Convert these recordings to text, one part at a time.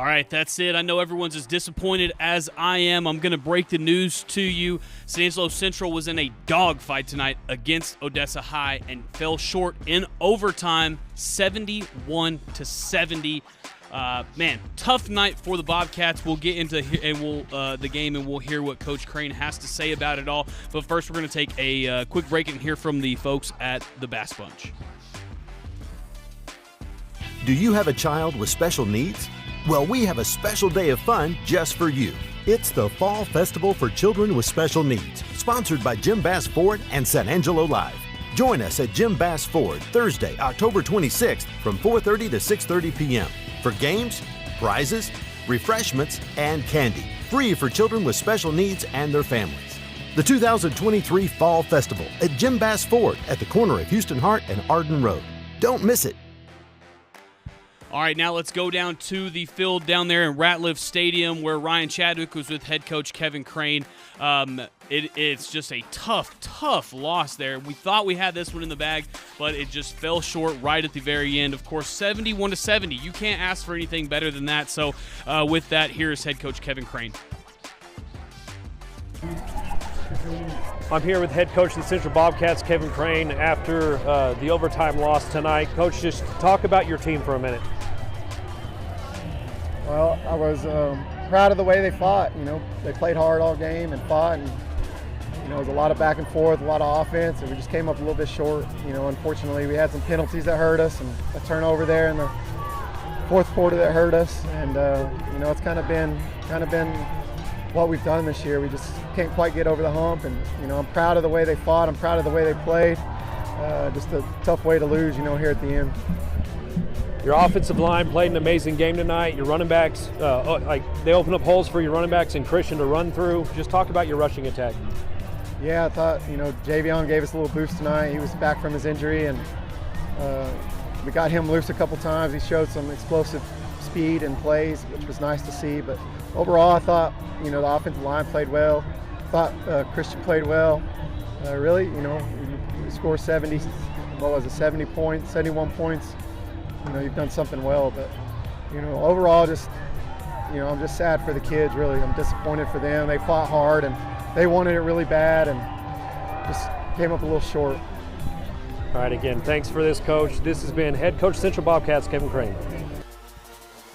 right, that's it. I know everyone's as disappointed as I am. I'm going to break the news to you. San Angelo Central was in a dogfight tonight against Odessa High and fell short in overtime, 71-70. Man, tough night for the Bobcats. We'll get into the game and we'll hear what Coach Crane has to say about it all. But first, we're going to take a quick break and hear from the folks at the Bass Bunch. Do you have a child with special needs? Well, we have a special day of fun just for you. It's the Fall Festival for Children with Special Needs, sponsored by Jim Bass Ford and San Angelo Live. Join us at Jim Bass Ford Thursday, October 26th from 4:30 to 6:30 p.m. for games, prizes, refreshments, and candy, free for children with special needs and their families. The 2023 Fall Festival at Jim Bass Ford at the corner of Houston Hart and Arden Road. Don't miss it. All right, now let's go down to the field down there in Ratliff Stadium where Ryan Chadwick was with head coach Kevin Crane. It's just a tough loss there. We thought we had this one in the bag, but it just fell short right at the very end. Of course, 71-70. You can't ask for anything better than that. So with that, here's head coach Kevin Crane. I'm here with head coach of the Central Bobcats, Kevin Crane, after the overtime loss tonight. Coach, just talk about your team for a minute. Well, I was proud of the way they fought. You know, they played hard all game and fought, and you know, it was a lot of back and forth, a lot of offense, and we just came up a little bit short. You know, unfortunately, we had some penalties that hurt us, and a turnover there in the fourth quarter that hurt us. And you know, it's kind of been what we've done this year. We just can't quite get over the hump, and you know, I'm proud of the way they fought. I'm proud of the way they played. Just a tough way to lose, you know, here at the end. Your offensive line played an amazing game tonight. Your running backs, they opened up holes for your running backs and Christian to run through. Just talk about your rushing attack. Yeah, I thought, you know, Javion gave us a little boost tonight. He was back from his injury, and we got him loose a couple times. He showed some explosive speed and plays, which was nice to see. But overall, I thought, you know, the offensive line played well. I thought Christian played well. Really, you know, we scored 70 points, 71 points. You know, you've done something well, but, you know, overall, just, you know, I'm just sad for the kids, really. I'm disappointed for them. They fought hard, and they wanted it really bad, and just came up a little short. All right, again, thanks for this, Coach. This has been head coach Central Bobcats, Kevin Crane.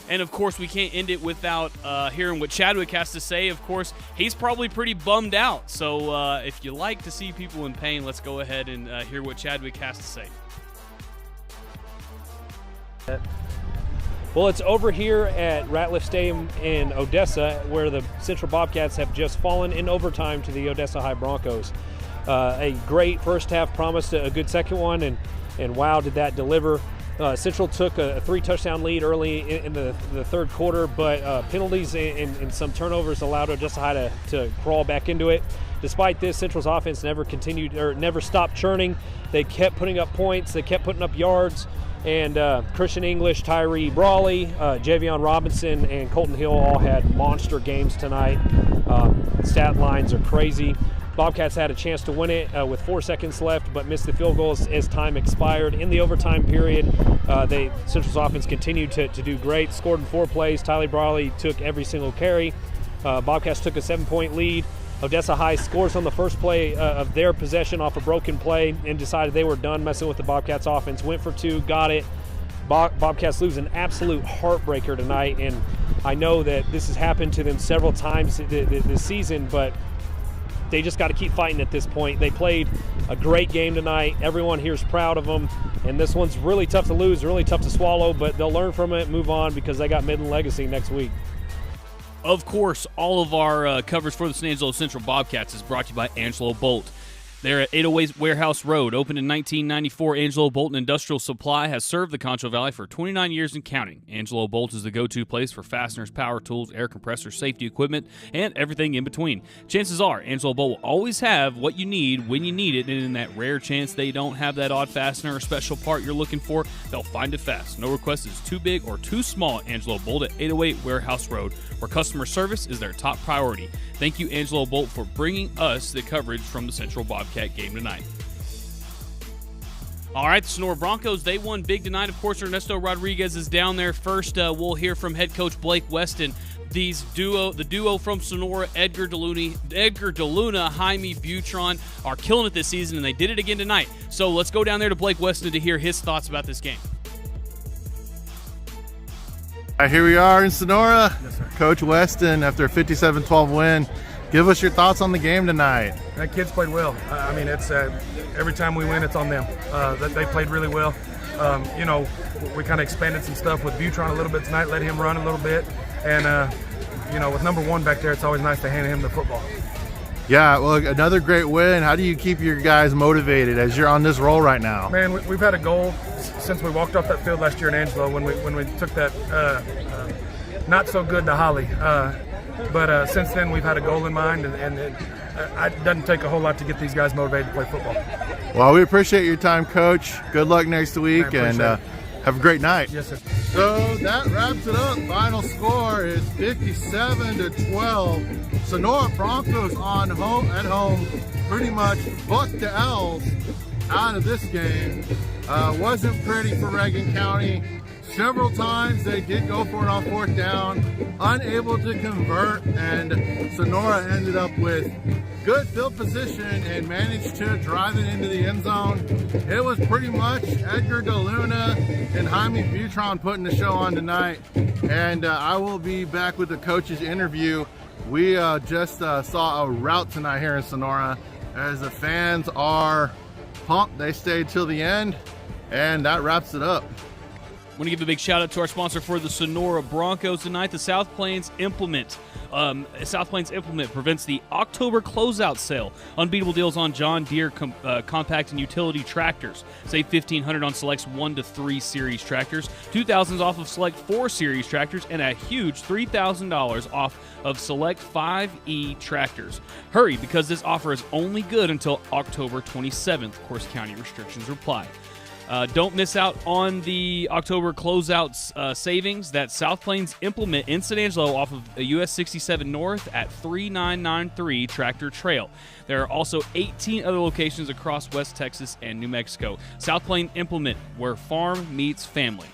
And, of course, we can't end it without hearing what Chadwick has to say. Of course, he's probably pretty bummed out. So if you like to see people in pain, let's go ahead and hear what Chadwick has to say. Well, it's over here at Ratliff Stadium in Odessa where the Central Bobcats have just fallen in overtime to the Odessa High Broncos. A great first half promised a good second one, and wow, did that deliver. Central took a 3-touchdown lead early in the third quarter, but penalties and some turnovers allowed Odessa High to crawl back into it. Despite this, Central's offense never stopped churning. They kept putting up points, they kept putting up yards, and Christian English, Tyree Brawley, Javion Robinson, and Colton Hill all had monster games tonight. Stat lines are crazy. Bobcats had a chance to win it with 4 seconds left, but missed the field goals as time expired. In the overtime period, Central's offense continued to do great, scored in 4 plays. Tyler Brawley took every single carry. Bobcats took a 7-point lead. Odessa High scores on the first play of their possession off a broken play and decided they were done messing with the Bobcats offense. Went for 2, got it. Bobcats lose an absolute heartbreaker tonight, and I know that this has happened to them several times this season, but they just got to keep fighting at this point. They played a great game tonight. Everyone here is proud of them, and this one's really tough to lose, really tough to swallow, but they'll learn from it, move on, because they got Midland Legacy next week. Of course, all of our coverage for the San Angelo Central Bobcats is brought to you by Angelo Bolt. They're at 808 Warehouse Road. Opened in 1994, Angelo Bolt Industrial Supply has served the Concho Valley for 29 years and counting. Angelo Bolt is the go-to place for fasteners, power tools, air compressors, safety equipment, and everything in between. Chances are, Angelo Bolt will always have what you need when you need it, and in that rare chance they don't have that odd fastener or special part you're looking for, they'll find it fast. No request is too big or too small at Angelo Bolt at 808 Warehouse Road, where customer service is their top priority. Thank you, Angelo Bolt, for bringing us the coverage from the Central Bobcat game tonight. All right, the Sonora Broncos, they won big tonight. Of course, Ernesto Rodriguez is down there. First, we'll hear from head coach Blake Weston. The duo from Sonora, Edgar DeLuna, Jaime Butron, are killing it this season, and they did it again tonight. So let's go down there to Blake Weston to hear his thoughts about this game. All right, here we are in Sonora. Yes, sir. Coach Weston, after a 57-12 win, give us your thoughts on the game tonight. That kids played well. I mean, it's every time we win, it's on them. They played really well. We kind of expanded some stuff with Butron a little bit tonight, let him run a little bit. And, with number 1 back there, it's always nice to hand him the football. Yeah, well, another great win. How do you keep your guys motivated as you're on this roll right now? Man, we've had a goal since we walked off that field last year in Angelo when we took that not so good to Holly. But since then, we've had a goal in mind, and it doesn't take a whole lot to get these guys motivated to play football. Well, we appreciate your time, Coach. Good luck next week, and have a great night. Yes, sir. So that wraps it up. Final score is 57-12. Sonora Broncos at home pretty much bucked the L's out of this game. Wasn't pretty for Reagan County. Several times they did go for it on 4th down, unable to convert, and Sonora ended up with good field position and managed to drive it into the end zone. It was pretty much Edgar DeLuna and Jaime Butron putting the show on tonight, and I will be back with the coach's interview. We just saw a rout tonight here in Sonora as the fans are pumped. They stayed till the end, and that wraps it up. I want to give a big shout out to our sponsor for the Sonora Broncos tonight, the South Plains Implement. South Plains Implement prevents the October closeout sale. Unbeatable deals on John Deere compact and utility tractors. Save $1,500 on selects 1 to 3 series tractors, $2,000 off of select 4 series tractors, and a huge $3,000 off of select 5E tractors. Hurry, because this offer is only good until October 27th. Of course, county restrictions apply. Don't miss out on the October closeout savings. That South Plains Implement in San Angelo off of US 67 North at 3993 Tractor Trail. There are also 18 other locations across West Texas and New Mexico. South Plains Implement, where farm meets family.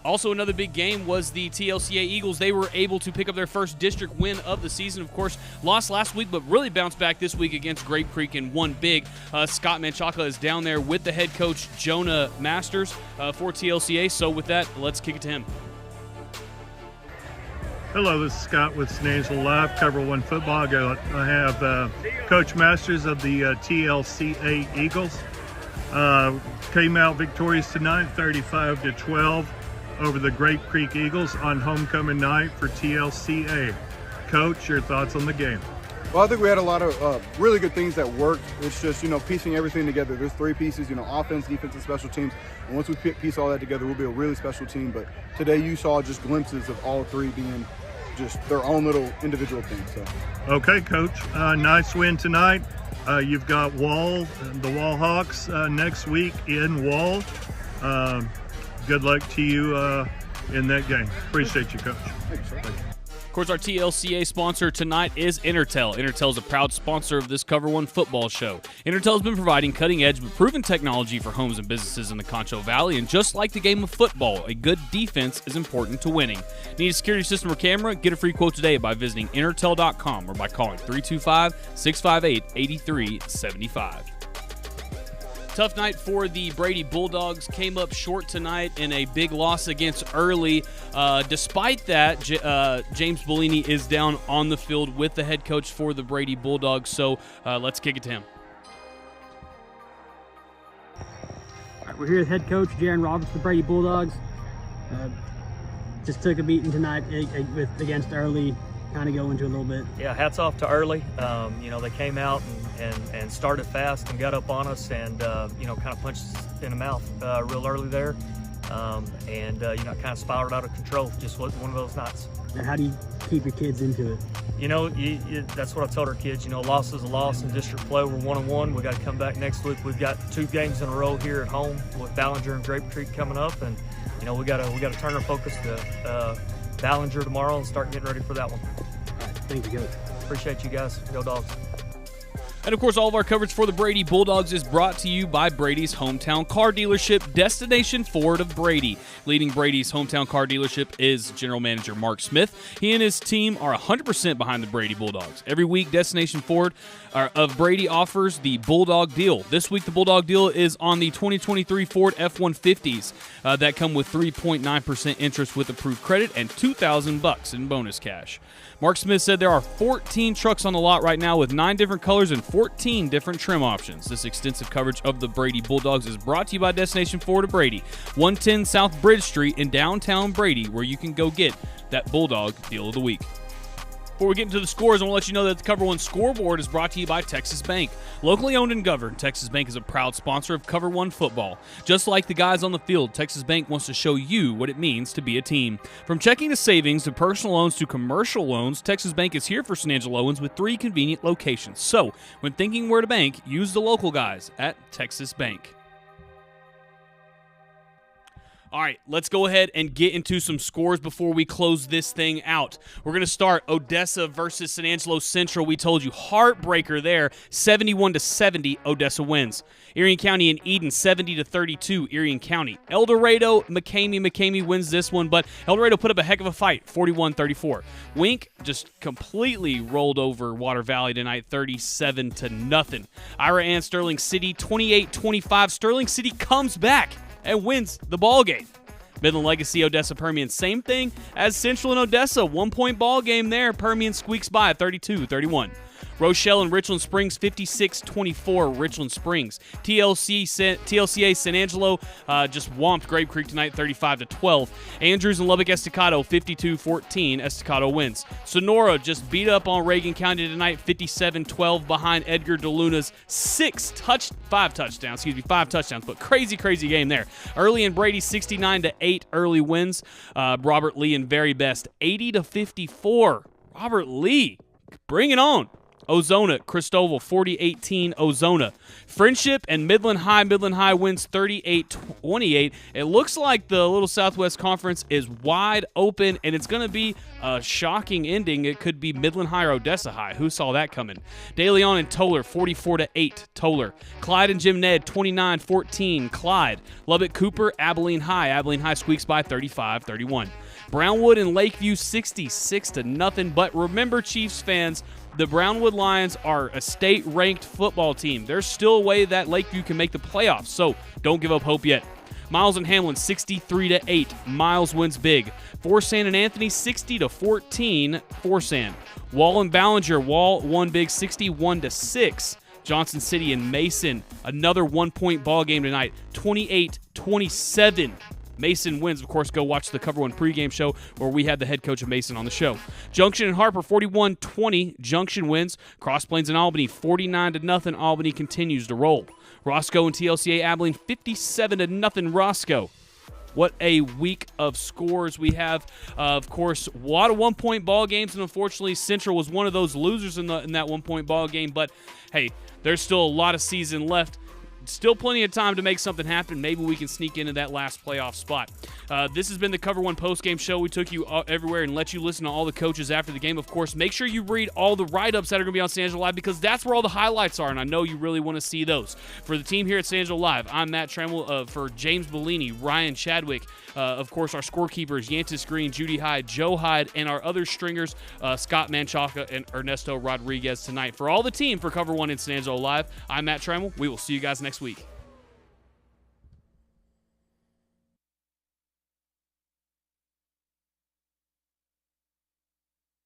Also, another big game was the TLCA Eagles. They were able to pick up their first district win of the season. Of course, lost last week, but really bounced back this week against Grape Creek and won big. Scott Manchaca is down there with the head coach, Jonah Masters, for TLCA. So with that, let's kick it to him. Hello, this is Scott with San Angelo Live, COVER1 Football. I have Coach Masters of the TLCA Eagles. Came out victorious tonight, 35-12. Over the Grape Creek Eagles on homecoming night for TLCA. Coach, your thoughts on the game? Well, I think we had a lot of really good things that worked. It's just, piecing everything together. There's 3 pieces, offense, defense, and special teams. And once we piece all that together, we'll be a really special team. But today you saw just glimpses of all 3 being just their own little individual things. So. Okay, Coach. Nice win tonight. You've got the Wall Hawks next week in Wall. Good luck to you in that game. Appreciate you, Coach. Thank you, sir. Of course, our TLCA sponsor tonight is Intertel. Intertel is a proud sponsor of this COVER1 football show. Intertel has been providing cutting-edge but proven technology for homes and businesses in the Concho Valley, and just like the game of football, a good defense is important to winning. Need a security system or camera? Get a free quote today by visiting Intertel.com or by calling 325-658-8375. Tough night for the Brady Bulldogs. Came up short tonight in a big loss against Early. Despite that, James Bellini is down on the field with the head coach for the Brady Bulldogs. So let's kick it to him. All right, we're here with head coach Jaron Roberts, the Brady Bulldogs. Just took a beating tonight against Early. Kind of go into a little bit. Yeah, hats off to Early. They came out and started fast and got up on us and, kind of punched us in the mouth real early there. Kind of spiraled out of control. Just one of those nights. And how do you keep your kids into it? That's what I told our kids. A loss is a loss in district play. We're 1-1. We got to come back next week. We've got 2 games in a row here at home with Ballinger and Grape Creek coming up. And, we got to turn our focus to Ballinger tomorrow and start getting ready for that one. All right, thank you, Coach. Appreciate you guys. Go Dogs. And, of course, all of our coverage for the Brady Bulldogs is brought to you by Brady's hometown car dealership, Destination Ford of Brady. Leading Brady's hometown car dealership is General Manager Mark Smith. He and his team are 100% behind the Brady Bulldogs. Every week, Destination Ford of Brady offers the Bulldog deal. This week, the Bulldog deal is on the 2023 Ford F-150s that come with 3.9% interest with approved credit and $2,000 in bonus cash. Mark Smith said there are 14 trucks on the lot right now with 9 different colors and 14 different trim options. This extensive coverage of the Brady Bulldogs is brought to you by Destination Ford of Brady, 110 South Bridge Street in downtown Brady, where you can go get that Bulldog deal of the week. Before we get into the scores, I want to let you know that the Cover1 scoreboard is brought to you by Texas Bank. Locally owned and governed, Texas Bank is a proud sponsor of Cover1 football. Just like the guys on the field, Texas Bank wants to show you what it means to be a team. From checking to savings to personal loans to commercial loans, Texas Bank is here for San Angeloans with 3 convenient locations. So, when thinking where to bank, use the local guys at Texas Bank. All right, let's go ahead and get into some scores before we close this thing out. We're going to start Odessa versus San Angelo Central. We told you, heartbreaker there, 71-70, Odessa wins. Erie County and Eden, 70-32, Erie County. El Dorado, McCamey wins this one, but El Dorado put up a heck of a fight, 41-34. Wink just completely rolled over Water Valley tonight, 37-0. Ira and Sterling City, 28-25. Sterling City comes back and wins the ball game. Midland Legacy, Odessa Permian, same thing as Central and Odessa. 1-point ball game there. Permian squeaks by at 32-31. Rochelle and Richland Springs, 56-24, Richland Springs. TLCA San Angelo just whomped Grape Creek tonight, 35-12. Andrews and Lubbock Estacado, 52-14. Estacado wins. Sonora just beat up on Reagan County tonight, 57-12 behind Edgar DeLuna's 5 touchdowns, but crazy game there. Early and Brady, 69-8, early wins. Robert Lee and Very Best, 80-54. Robert Lee, bring it on. Ozona, Cristoval, 40-18, Ozona. Friendship and Midland High wins 38-28. It looks like the Little Southwest Conference is wide open, and it's going to be a shocking ending. It could be Midland High or Odessa High. Who saw that coming? De Leon and Toller, 44-8, Toller. Clyde and Jim Ned, 29-14, Clyde. Lubbock Cooper, Abilene High squeaks by 35-31. Brownwood and Lakeview, 66-0. But remember, Chiefs fans, the Brownwood Lions are a state-ranked football team. There's still a way that Lakeview can make the playoffs, so don't give up hope yet. Miles and Hamlin, 63-8. Miles wins big. Forsan and Anthony, 60-14. Forsan. Wall and Ballinger. Wall won big, 61-6. Johnson City and Mason, another 1-point ball game tonight, 28-27. Mason wins. Of course, go watch the Cover1 pregame show where we had the head coach of Mason on the show. Junction and Harper, 41-20. Junction wins. Cross Plains and Albany, 49-0. Albany continues to roll. Roscoe and TLCA Abilene, 57-0. Roscoe. What a week of scores we have. Of course, a lot of 1-point ball games, and unfortunately, Central was one of those losers in that 1-point ball game. But, hey, there's still a lot of season left. Still plenty of time to make something happen. Maybe we can sneak into that last playoff spot. This has been the Cover1 postgame show. We took you everywhere and let you listen to all the coaches after the game. Of course, make sure you read all the write-ups that are going to be on San Angelo Live because that's where all the highlights are, and I know you really want to see those. For the team here at San Angelo Live, I'm Matt Trammell. For James Bellini, Ryan Chadwick, of course, our scorekeepers, Yantis Green, Judy Hyde, Joe Hyde, and our other stringers, Scott Manchaca and Ernesto Rodriguez tonight. For all the team for Cover1 in San Angelo Live, I'm Matt Trammell. We will see you guys next week.